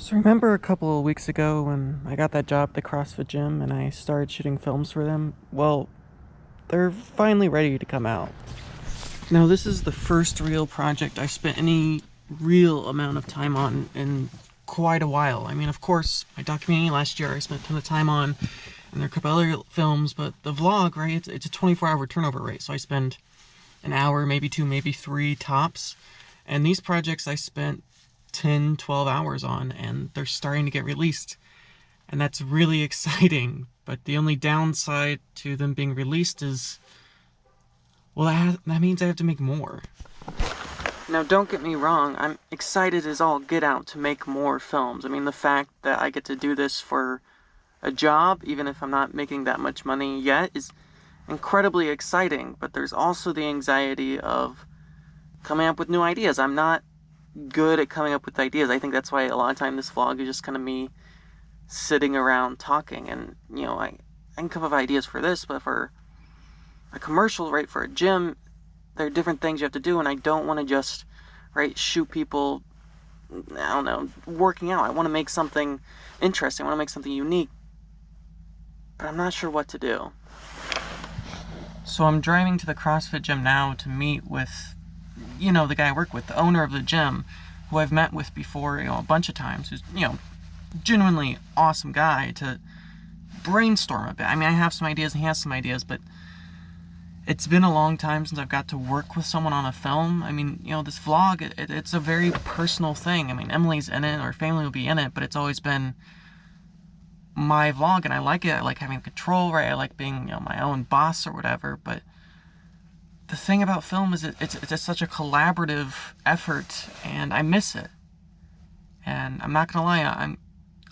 So remember a couple of weeks ago when I got that job at the CrossFit gym and I started shooting films for them? Well, they're finally ready to come out. Now this is the first real project I've spent any real amount of time on in quite a while. I mean, of course, my documentary last year I spent a ton of time on, and there are a couple other films, but the vlog, right, it's a 24-hour turnover rate, so I spend an hour, maybe two, maybe three tops. And these projects I spent 10, 12 hours on, and they're starting to get released. And that's really exciting. But the only downside to them being released is, well, that means I have to make more. Now, don't get me wrong, I'm excited as all get out to make more films. I mean, the fact that I get to do this for a job, even if I'm not making that much money yet, is incredibly exciting. But there's also the anxiety of coming up with new ideas. I'm not good at coming up with ideas. I think that's why a lot of time this vlog is just kind of me sitting around talking, and I can come up with ideas for this, but for a commercial, right, for a gym, there are different things you have to do, and I don't want to just, right, shoot people, I don't know, working out. I want to make something interesting. I want to make something unique, but I'm not sure what to do. So I'm driving to the CrossFit gym now to meet with the guy I work with, the owner of the gym, who I've met with before, a bunch of times, who's, genuinely awesome guy, to brainstorm a bit. I mean, I have some ideas and he has some ideas, but it's been a long time since I've got to work with someone on a film. I mean, this vlog, it's a very personal thing. I mean, Emily's in it, or family will be in it, but it's always been my vlog, and I like it. I like having control, right? I like being, my own boss or whatever, but the thing about film is it's such a collaborative effort, and I miss it. And I'm not gonna lie,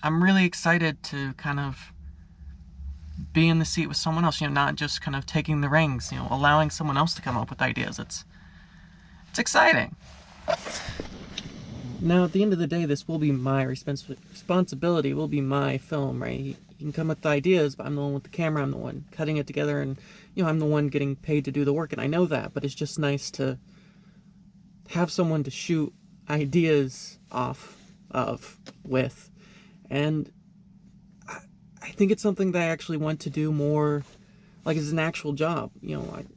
I'm really excited to kind of be in the seat with someone else, not just kind of taking the reins, allowing someone else to come up with ideas. It's exciting. Now, at the end of the day, this will be my responsibility, will be my film, right? You can come up with ideas, but I'm the one with the camera, I'm the one cutting it together, and, I'm the one getting paid to do the work, and I know that, but it's just nice to have someone to shoot ideas off of with, and I think it's something that I actually want to do more, like as an actual job.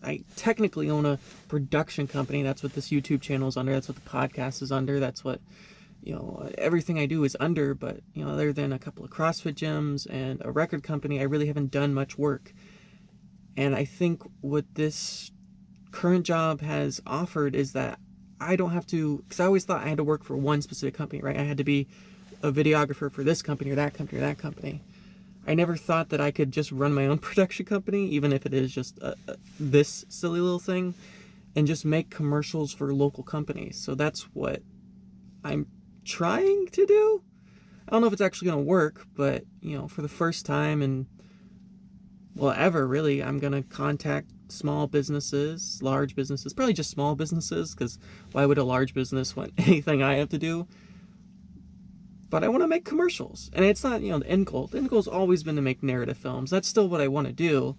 I technically own a production company. That's what this YouTube channel is under. That's what the podcast is under. That's what, everything I do is under. But, other than a couple of CrossFit gyms and a record company, I really haven't done much work. And I think what this current job has offered is that I don't have to, because I always thought I had to work for one specific company, right? I had to be a videographer for this company or that company or that company. I never thought that I could just run my own production company, even if it is just this silly little thing, and just make commercials for local companies. So that's what I'm trying to do. I don't know if it's actually going to work, but, for the first time and, well, ever really, I'm going to contact small businesses, large businesses, probably just small businesses, because why would a large business want anything I have to do? But I want to make commercials. And it's not, the end goal. The end goal's always been to make narrative films. That's still what I want to do.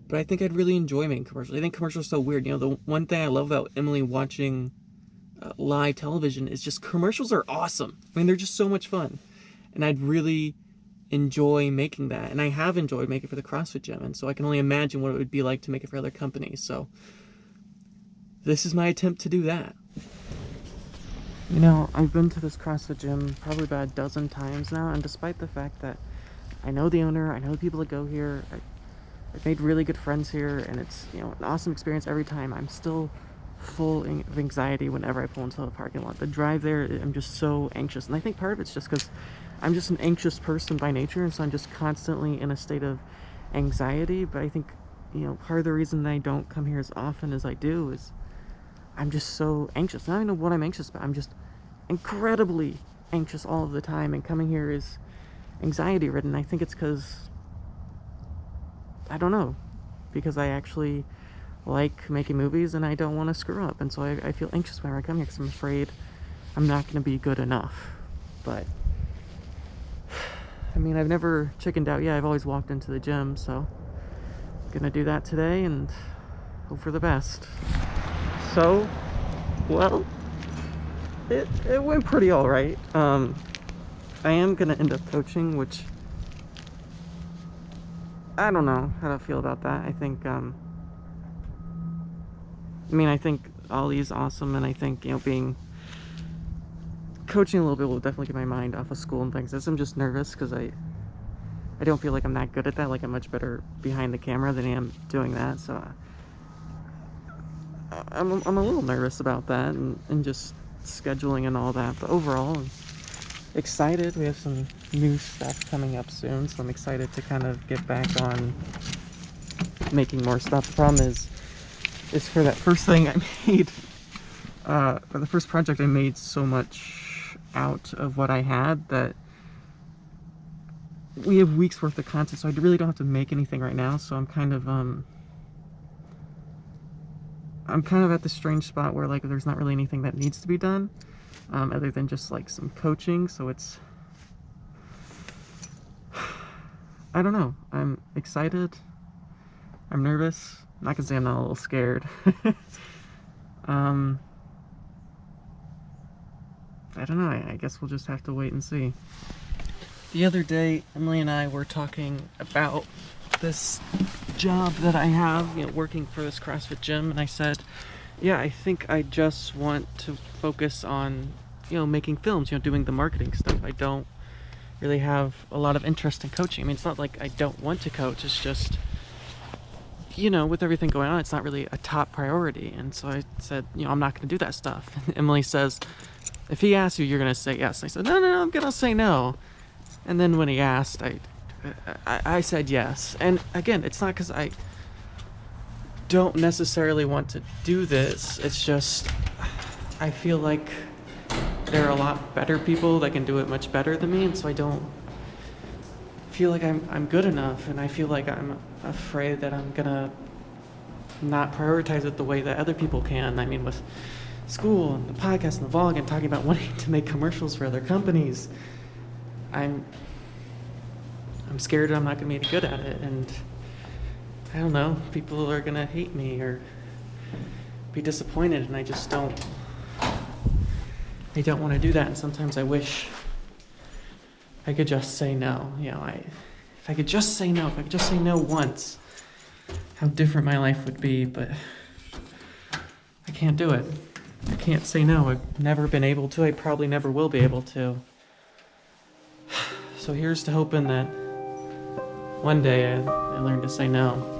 But I think I'd really enjoy making commercials. I think commercials are so weird. The one thing I love about Emily watching live television is just commercials are awesome. I mean, they're just so much fun. And I'd really enjoy making that. And I have enjoyed making it for the CrossFit gym. And so I can only imagine what it would be like to make it for other companies. So this is my attempt to do that. I've been to this CrossFit gym probably about a dozen times now, and despite the fact that I know the owner, I know the people that go here, I've made really good friends here, and it's, an awesome experience every time, I'm still full of anxiety whenever I pull into the parking lot. The drive there, I'm just so anxious, and I think part of it's just because I'm just an anxious person by nature, and so I'm just constantly in a state of anxiety. But I think, part of the reason that I don't come here as often as I do is I'm just so anxious. I don't even know what I'm anxious about. I'm just incredibly anxious all of the time, and coming here is anxiety ridden. I think it's because, I don't know, because I actually like making movies and I don't want to screw up, and so I feel anxious whenever I come here because I'm afraid I'm not going to be good enough. But I mean, I've never chickened out yet. I've always walked into the gym, so I'm gonna do that today and hope for the best. So, well, it went pretty all right. I am gonna end up coaching, which I don't know how to feel about that. I think I think Ollie's awesome, and I think, you know, being coaching a little bit will definitely get my mind off of school and things. I'm just nervous because I don't feel like I'm that good at that. Like, I'm much better behind the camera than I am doing that. So I'm a little nervous about that, and just scheduling and all that. But overall, I'm excited. We have some new stuff coming up soon, so I'm excited to kind of get back on making more stuff. The problem is for that first thing I made, for the first project, I made so much out of what I had that we have weeks worth of content, so I really don't have to make anything right now. So I'm kind of at this strange spot where, like, there's not really anything that needs to be done, other than just like some coaching. So it's, I don't know. I'm excited. I'm nervous. I'm not gonna say I'm not a little scared. I don't know. I guess we'll just have to wait and see. The other day, Emily and I were talking about this job that I have, you know, working for this CrossFit gym, and I said, yeah, I think I just want to focus on, you know, making films, you know, doing the marketing stuff. I don't really have a lot of interest in coaching. I mean, it's not like I don't want to coach, it's just, you know, with everything going on, it's not really a top priority. And so I said, you know, I'm not going to do that stuff. And Emily says, if he asks you, you're going to say yes. And I said, no, I'm going to say no. And then when he asked, I said yes. And again, it's not because I don't necessarily want to do this. It's just, I feel like there are a lot better people that can do it much better than me. And so I don't feel like I'm good enough. And I feel like I'm afraid that I'm going to not prioritize it the way that other people can. I mean, with school and the podcast and the vlog and talking about wanting to make commercials for other companies, I'm scared I'm not going to be good at it, and I don't know, people are going to hate me or be disappointed, and I don't want to do that. And sometimes I wish I could just say no. You know, if I could just say no once, how different my life would be. But I can't do it. I can't say no. I've never been able to. I probably never will be able to. So here's to hoping that one day I learn to say no.